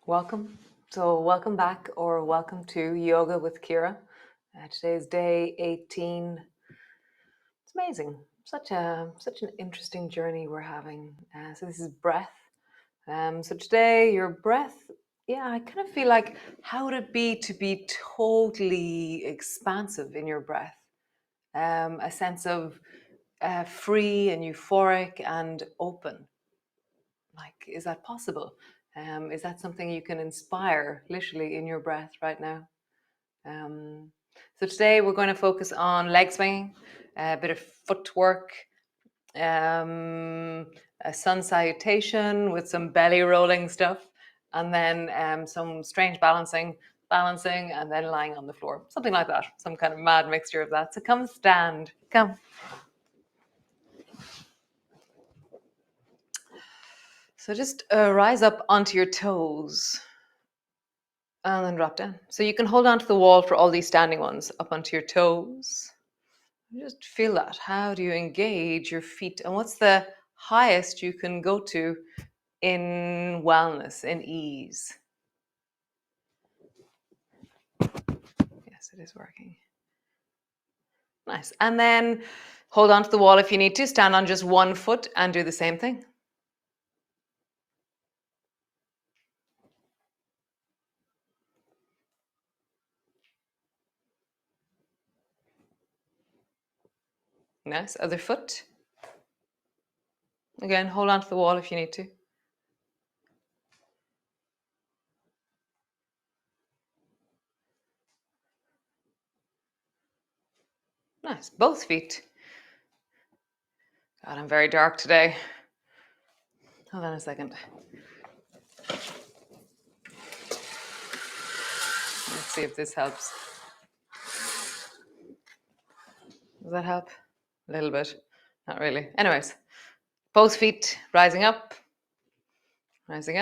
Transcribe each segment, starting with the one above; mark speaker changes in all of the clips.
Speaker 1: Welcome. So, welcome back or welcome to Yoga with Ciara. Today's day 18. It's amazing. Such an interesting journey we're having. So this is breath. So today your breath, yeah, I kind of feel like how would it be to be totally expansive in your breath? A sense of free and euphoric and open. Like, is that possible? Is that something you can inspire literally in your breath right now? Um, so today we're going to focus on leg swinging, a bit of footwork, a sun salutation with some belly rolling stuff, and then some strange balancing, and then lying on the floor, something like that, some kind of mad mixture of that. So come stand, come. So just rise up onto your toes. And then drop down. So you can hold on to the wall for all these standing ones, up onto your toes. Just feel that. How do you engage your feet? And what's the highest you can go to in wellness, in ease? Yes, it is working. Nice. And then hold on to the wall if you need to. Stand on just one foot and do the same thing. Nice. Other foot. Again, hold on to the wall if you need to. Nice. Both feet. God, I'm very dark today. Hold on a second. Let's see if this helps. Does that help? A little bit. Not really. Anyways, both feet rising up, and rising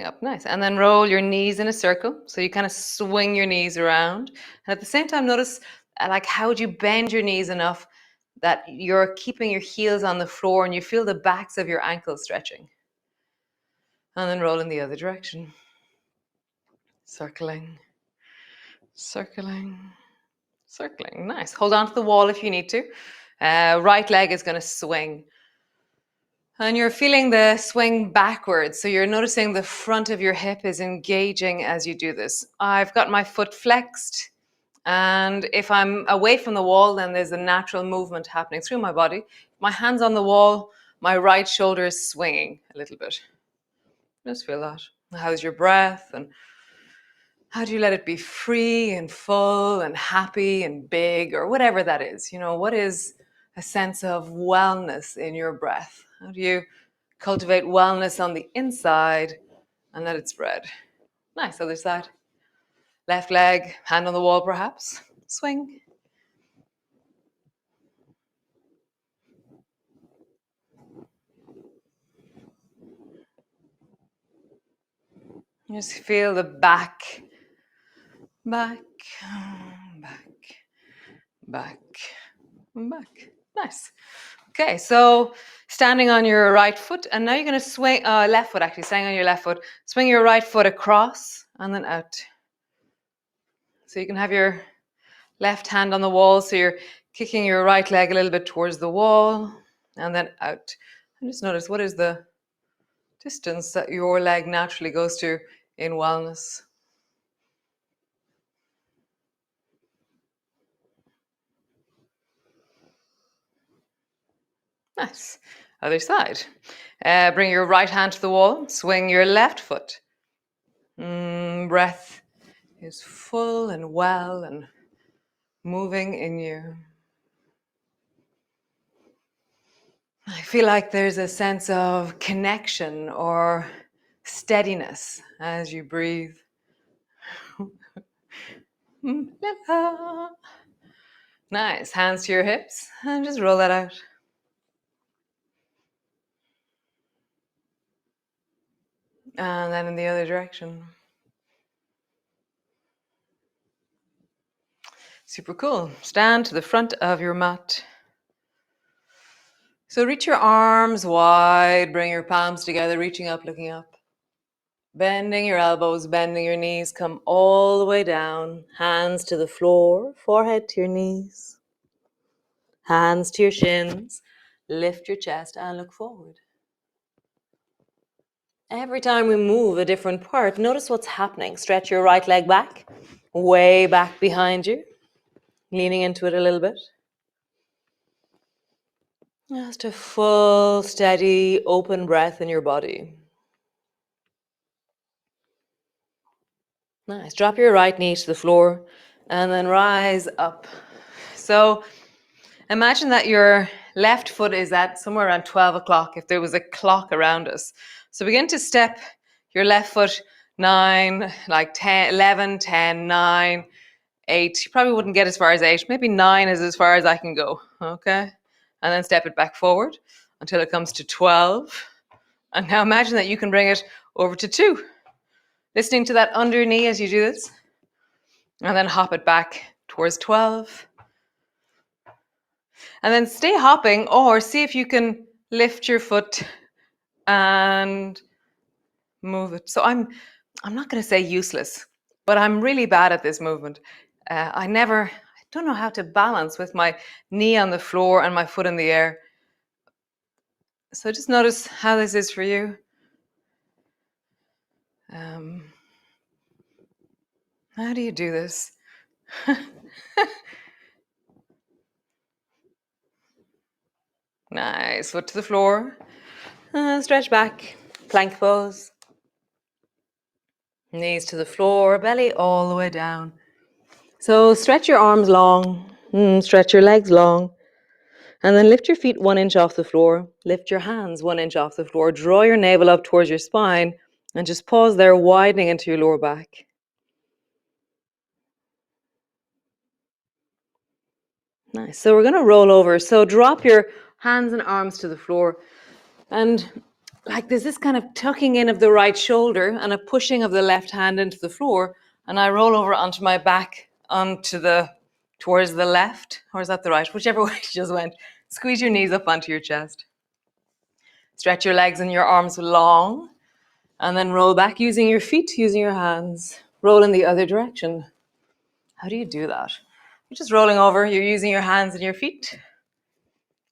Speaker 1: up. Nice. And then roll your knees in a circle. So you kind of swing your knees around. And at the same time, notice like how would you bend your knees enough that you're keeping your heels on the floor and you feel the backs of your ankles stretching. And then roll in the other direction. Circling, circling, circling. Nice. Hold on to the wall if you need to. Right leg is going to swing. And you're feeling the swing backwards. So you're noticing the front of your hip is engaging as you do this. I've got my foot flexed. And if I'm away from the wall, then there's a natural movement happening through my body. My hand's on the wall, my right shoulder is swinging a little bit. Just feel that. How's your breath? And how do you let it be free and full and happy and big or whatever that is? You know, what is a sense of wellness in your breath? How do you cultivate wellness on the inside and let it spread? Nice. Other side. Left leg, hand on the wall perhaps. Swing. Just feel the back, back, back, back. Nice. Okay, so standing on your right foot, and now you're going to swing, left foot actually, standing on your left foot. Swing your right foot across and then out. So you can have your left hand on the wall, so you're kicking your right leg a little bit towards the wall and then out. And just notice what is the distance that your leg naturally goes to in wellness. Nice. Other side. Bring your right hand to the wall. Swing your left foot. Breath is full and well and moving in you. I feel like there's a sense of connection or steadiness as you breathe. Nice. Hands to your hips and just roll that out. And then in the other direction. Super cool. Stand to the front of your mat. So reach your arms wide, bring your palms together, reaching up, looking up. Bending your elbows, bending your knees, come all the way down. Hands to the floor, forehead to your knees. Hands to your shins. Lift your chest and look forward. Every time we move a different part, notice what's happening. Stretch your right leg back, way back behind you, leaning into it a little bit. Just a full, steady, open breath in your body. Nice. Drop your right knee to the floor and then rise up. So imagine that your left foot is at somewhere around 12 o'clock if there was a clock around us. So begin to step your left foot 9, like 10, 11, 10, 9, 8. You probably wouldn't get as far as 8. Maybe 9 is as far as I can go. Okay. And then step it back forward until it comes to 12. And now imagine that you can bring it over to 2. Listening to that under knee as you do this. And then hop it back towards 12. And then stay hopping or see if you can lift your foot and move it. So I'm not going to say useless, but I'm really bad at this movement. I don't know how to balance with my knee on the floor and my foot in the air. So just notice how this is for you. How do you do this? Nice. Foot to the floor. Stretch back. Plank pose. Knees to the floor. Belly all the way down. So stretch your arms long. Stretch your legs long. And then lift your feet 1 inch off the floor. Lift your hands 1 inch off the floor. Draw your navel up towards your spine. And just pause there, widening into your lower back. Nice. So we're going to roll over. So drop your hands and arms to the floor. And like there's this kind of tucking in of the right shoulder and a pushing of the left hand into the floor. And I roll over onto my back, towards the left. Or is that the right? Whichever way you just went. Squeeze your knees up onto your chest. Stretch your legs and your arms long. And then roll back using your feet, using your hands. Roll in the other direction. How do you do that? You're just rolling over. You're using your hands and your feet.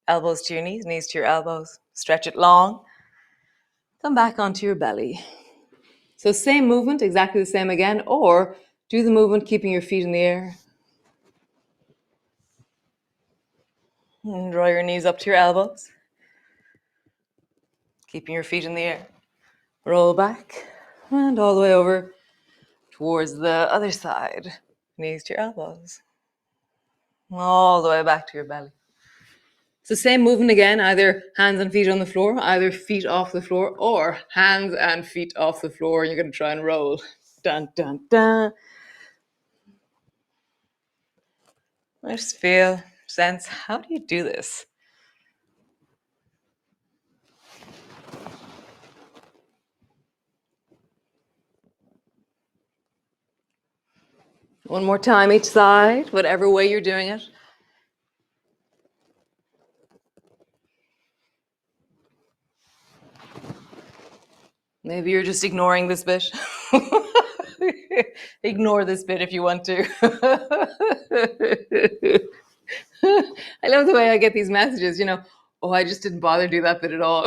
Speaker 1: Elbows to your knees, knees to your elbows. Stretch it long. Come back onto your belly. So same movement, exactly the same again, or do the movement keeping your feet in the air. And draw your knees up to your elbows. Keeping your feet in the air. Roll back and all the way over towards the other side. Knees to your elbows. All the way back to your belly. So same movement again, either hands and feet on the floor, either feet off the floor, or hands and feet off the floor. You're going to try and roll. Dun, dun, dun. I just feel, sense, how do you do this? One more time each side, whatever way you're doing it. Maybe you're just ignoring this bit. Ignore this bit if you want to. I love the way I get these messages, oh, I just didn't bother to do that bit at all.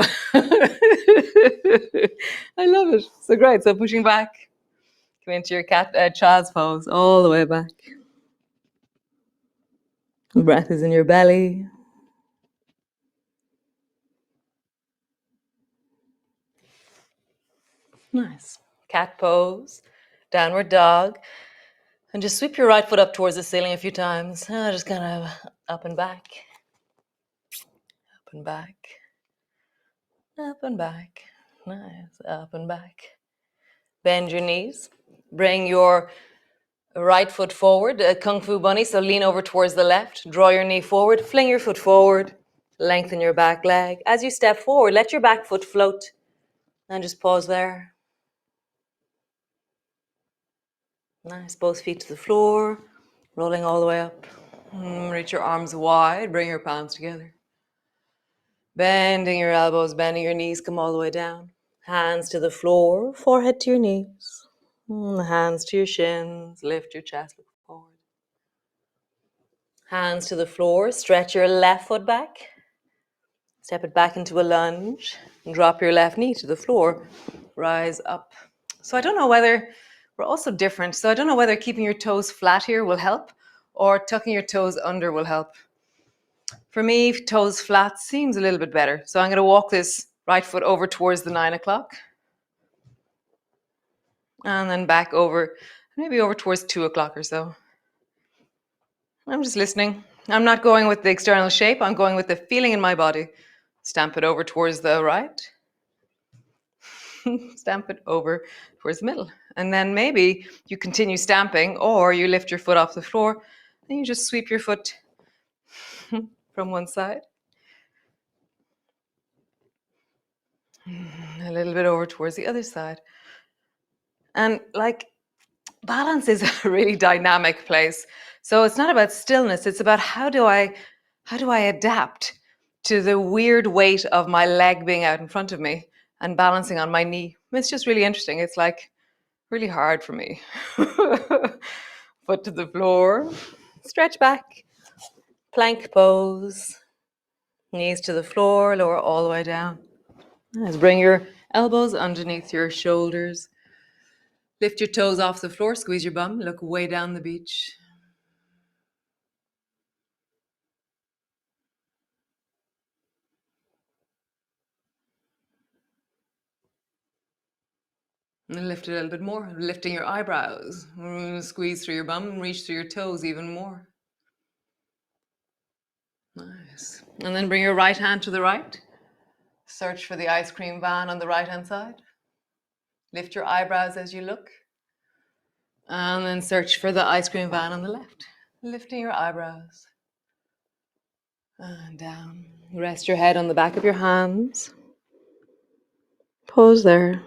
Speaker 1: I love it. So great. So pushing back. Come into your child's pose all the way back. The breath is in your belly. Nice. Cat pose, downward dog. And just sweep your right foot up towards the ceiling a few times. Just kind of up and back. Up and back. Up and back. Nice. Up and back. Bend your knees. Bring your right foot forward, Kung Fu bunny, so lean over towards the left. Draw your knee forward. Fling your foot forward. Lengthen your back leg. As you step forward, let your back foot float. And just pause there. Nice, both feet to the floor, rolling all the way up. Reach your arms wide, bring your palms together. Bending your elbows, bending your knees, come all the way down. Hands to the floor, forehead to your knees. Hands to your shins, lift your chest, look forward. Hands to the floor, stretch your left foot back. Step it back into a lunge. And drop your left knee to the floor. Rise up. So I don't know whether, we're also different. So I don't know whether keeping your toes flat here will help or tucking your toes under will help. For me, toes flat seems a little bit better. So I'm going to walk this right foot over towards the 9 o'clock. And then back over, maybe over towards 2 o'clock or so. I'm just listening. I'm not going with the external shape. I'm going with the feeling in my body. Stamp it over towards the right. Stamp it over towards the middle. And then maybe you continue stamping or you lift your foot off the floor and you just sweep your foot from one side. A little bit over towards the other side. And like balance is a really dynamic place. So it's not about stillness. It's about how do I adapt to the weird weight of my leg being out in front of me and balancing on my knee. It's just really interesting. It's like really hard for me. Foot to the floor, stretch back, plank pose, knees to the floor, lower all the way down. Nice. Bring your elbows underneath your shoulders. Lift your toes off the floor, squeeze your bum, look way down the beach. And lift it a little bit more, lifting your eyebrows. Squeeze through your bum, reach through your toes even more. Nice. And then bring your right hand to the right. Search for the ice cream van on the right-hand side. Lift your eyebrows as you look. And then search for the ice cream van on the left. Lifting your eyebrows. And down. Rest your head on the back of your hands. Pose there.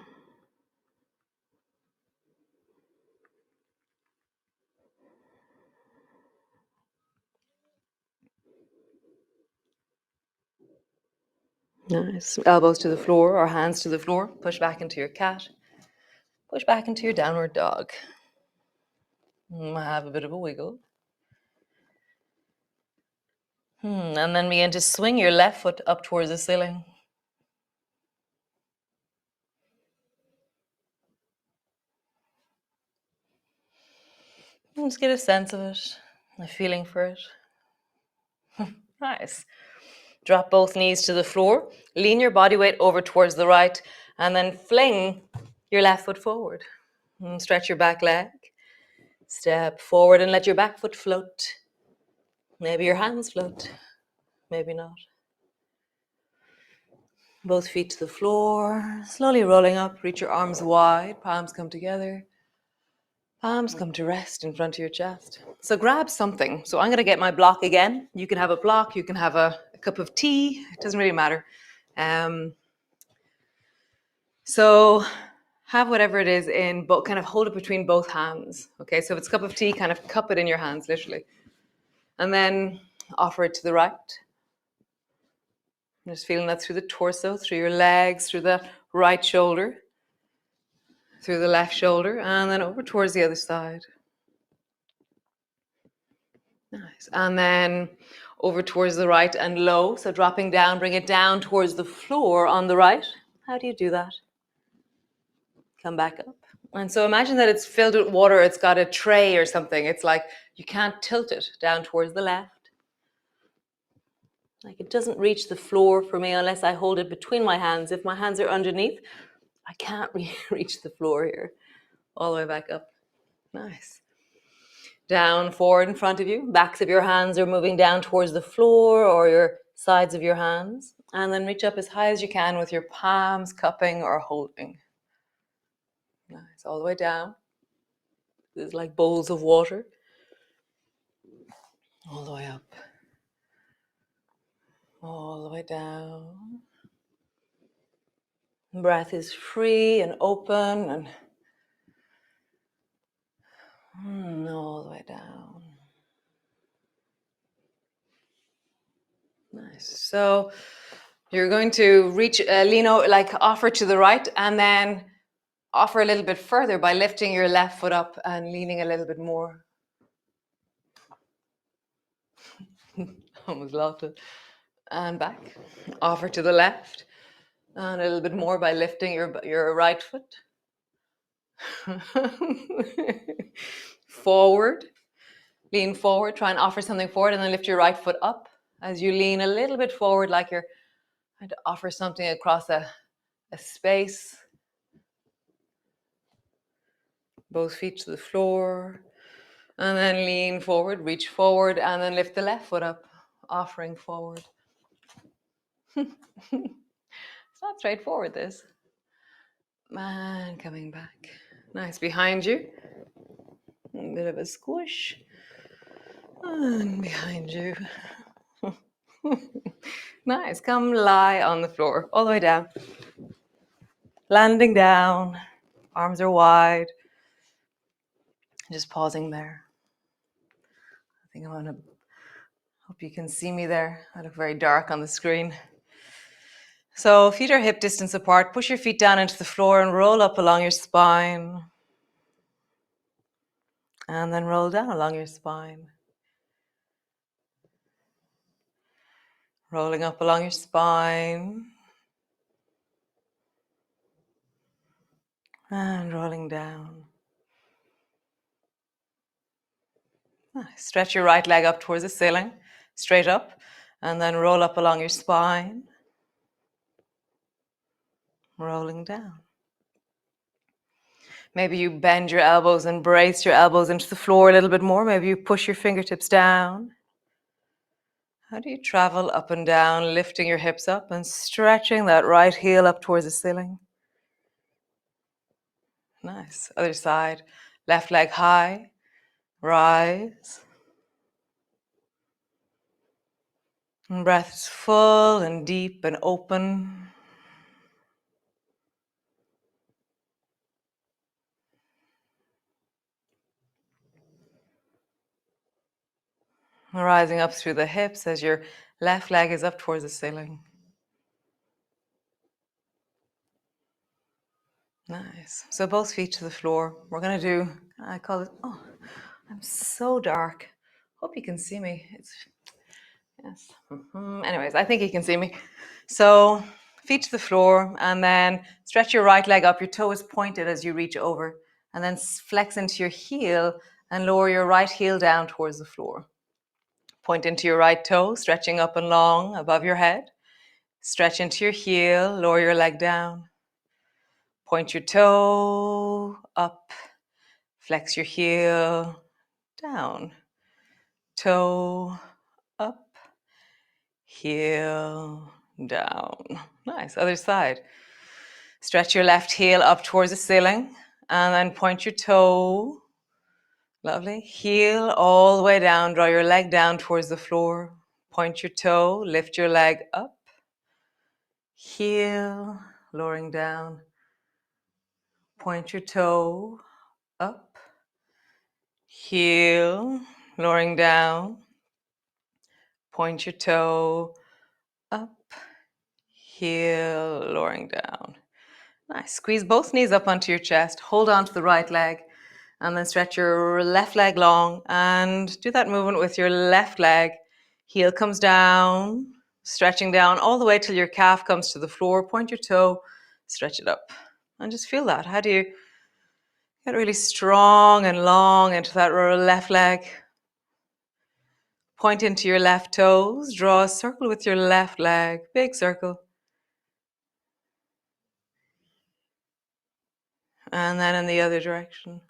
Speaker 1: Nice. Elbows to the floor or hands to the floor. Push back into your cat. Push back into your downward dog. Have a bit of a wiggle. And then begin to swing your left foot up towards the ceiling. And just get a sense of it, a feeling for it. Nice. Drop both knees to the floor. Lean your body weight over towards the right and then fling your left foot forward. And stretch your back leg. Step forward and let your back foot float. Maybe your hands float, maybe not. Both feet to the floor. Slowly rolling up, reach your arms wide, palms come together. Palms come to rest in front of your chest. So grab something. So I'm going to get my block again. You can have a block, you can have a cup of tea. It doesn't really matter. So have whatever it is in, but kind of hold it between both hands. Okay, so if it's a cup of tea, kind of cup it in your hands, literally. And then offer it to the right. Just feeling that through the torso, through your legs, through the right shoulder, through the left shoulder, and then over towards the other side. Nice. And then over towards the right and low. So dropping down, bring it down towards the floor on the right. How do you do that? Come back up. And so imagine that it's filled with water. It's got a tray or something. It's like you can't tilt it down towards the left. Like it doesn't reach the floor for me unless I hold it between my hands. If my hands are underneath, I can't reach the floor here. All the way back up. Nice. Down, forward in front of you. Backs of your hands are moving down towards the floor or your sides of your hands. And then reach up as high as you can with your palms cupping or holding. Nice. All the way down. This is like bowls of water. All the way up. All the way down. Breath is free and open and all the way down. Nice. So You're going to reach, lean out, like offer to the right, and then offer a little bit further by lifting your left foot up and leaning a little bit more. Almost lost it. And back. Offer to the left. And a little bit more by lifting your right foot. Forward. Lean forward. Try and offer something forward and then lift your right foot up. As you lean a little bit forward, like you're trying to offer something across a space. Both feet to the floor. And then lean forward, reach forward, and then lift the left foot up, offering forward. It's not straightforward, this. And coming back. Nice. Behind you. A bit of a squish. And behind you. Nice. Come lie on the floor, all the way down. Landing down. Arms are wide. Just pausing there. I think I'm going to hope you can see me there. I look very dark on the screen. So feet are hip distance apart. Push your feet down into the floor and roll up along your spine. And then roll down along your spine. Rolling up along your spine. And rolling down. Stretch your right leg up towards the ceiling, straight up, and then roll up along your spine. Rolling down. Maybe you bend your elbows and brace your elbows into the floor a little bit more. Maybe you push your fingertips down. How do you travel up and down, lifting your hips up and stretching that right heel up towards the ceiling? Nice. Other side. Left leg high. Rise. And breath is full and deep and open. Rising up through the hips as your left leg is up towards the ceiling. Nice. So both feet to the floor. We're going to do, I call it, oh, I'm so dark. Hope you can see me. Yes. Anyways, I think you can see me. So feet to the floor and then stretch your right leg up. Your toe is pointed as you reach over. And then flex into your heel and lower your right heel down towards the floor. Point into your right toe, stretching up and long above your head. Stretch into your heel, lower your leg down. Point your toe up, flex your heel down. Toe up, heel down. Nice. Other side. Stretch your left heel up towards the ceiling and then point your toe. Lovely. Heel all the way down. Draw your leg down towards the floor. Point your toe, lift your leg up. Heel, lowering down. Point your toe up. Heel, lowering down. Point your toe up. Heel, lowering down. Nice. Squeeze both knees up onto your chest. Hold on to the right leg. And then stretch your left leg long. And do that movement with your left leg. Heel comes down. Stretching down all the way till your calf comes to the floor. Point your toe. Stretch it up. And just feel that. How do you get really strong and long into that left leg? Point into your left toes. Draw a circle with your left leg. Big circle. And then in the other direction.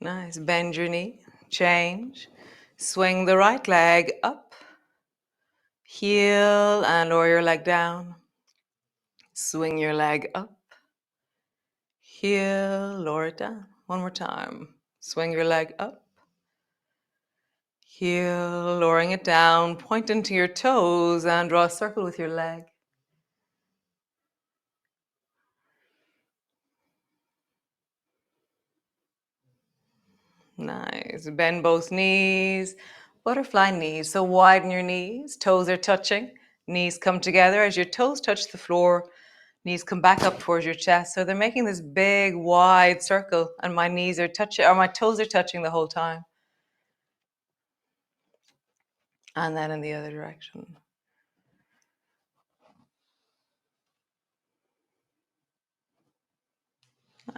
Speaker 1: Nice. Bend your knee. Change. Swing the right leg up. Heel and lower your leg down. Swing your leg up. Heel, lower it down. One more time. Swing your leg up. Heel, lowering it down. Point into your toes and draw a circle with your leg. Nice. Bend both knees. Butterfly knees. So widen your knees. Toes are touching. Knees come together. As your toes touch the floor, knees come back up towards your chest. So they're making this big, wide circle, and my knees are touching, or my toes are touching the whole time. And then in the other direction.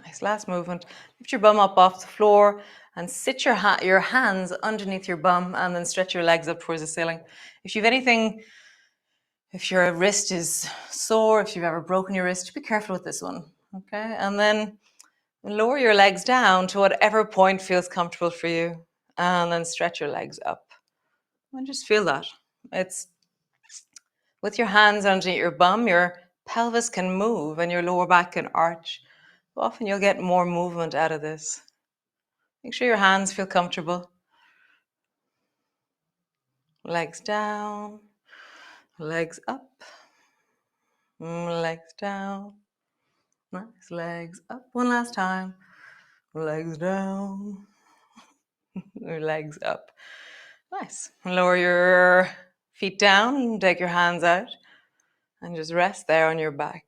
Speaker 1: Nice. Last movement. Lift your bum up off the floor and sit your hands underneath your bum, and then stretch your legs up towards the ceiling. If you've anything, if your wrist is sore, if you've ever broken your wrist, be careful with this one. Okay. And then lower your legs down to whatever point feels comfortable for you. And then stretch your legs up. And just feel that. It's with your hands underneath your bum, your pelvis can move and your lower back can arch. Often you'll get more movement out of this. Make sure your hands feel comfortable. Legs down, legs up, legs down. Nice. Legs up one last time. Legs down, legs up. Nice. Lower your feet down, take your hands out, and just rest there on your back.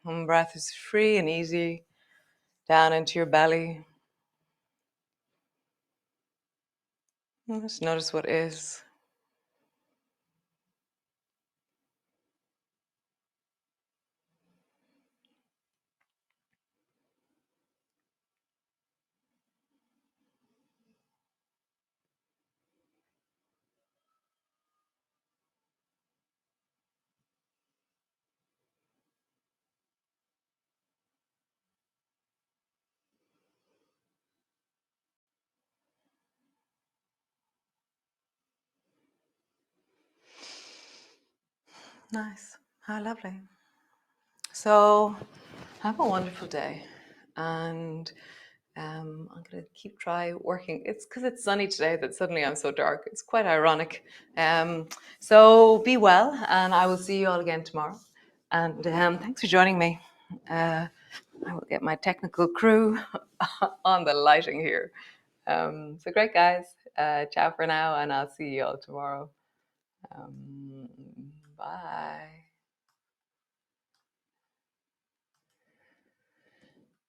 Speaker 1: And breath is free and easy down into your belly. And just notice what is. Nice. How lovely. So have a wonderful day. And I'm going to try working. It's because it's sunny today that suddenly I'm so dark. It's quite ironic. So be well, and I will see you all again tomorrow. And thanks for joining me. I will get my technical crew on the lighting here. So great, guys. Ciao for now, and I'll see you all tomorrow. Um, Bye.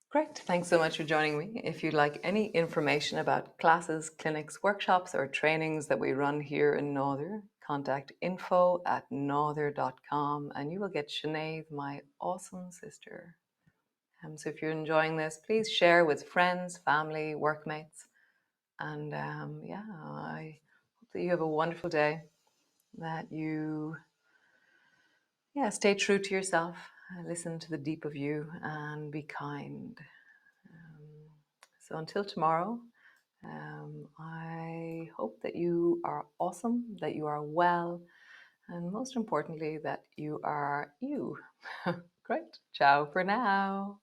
Speaker 1: Great. Thanks so much for joining me. If you'd like any information about classes, clinics, workshops, or trainings that we run here in Norther, contact info@norther.com and you will get Sinead, my awesome sister. So if you're enjoying this, please share with friends, family, workmates. And I hope that you have a wonderful day, that you stay true to yourself, listen to the deep of you, and be kind. So until tomorrow, I hope that you are awesome, that you are well, and most importantly, that you are you. Great. Ciao for now.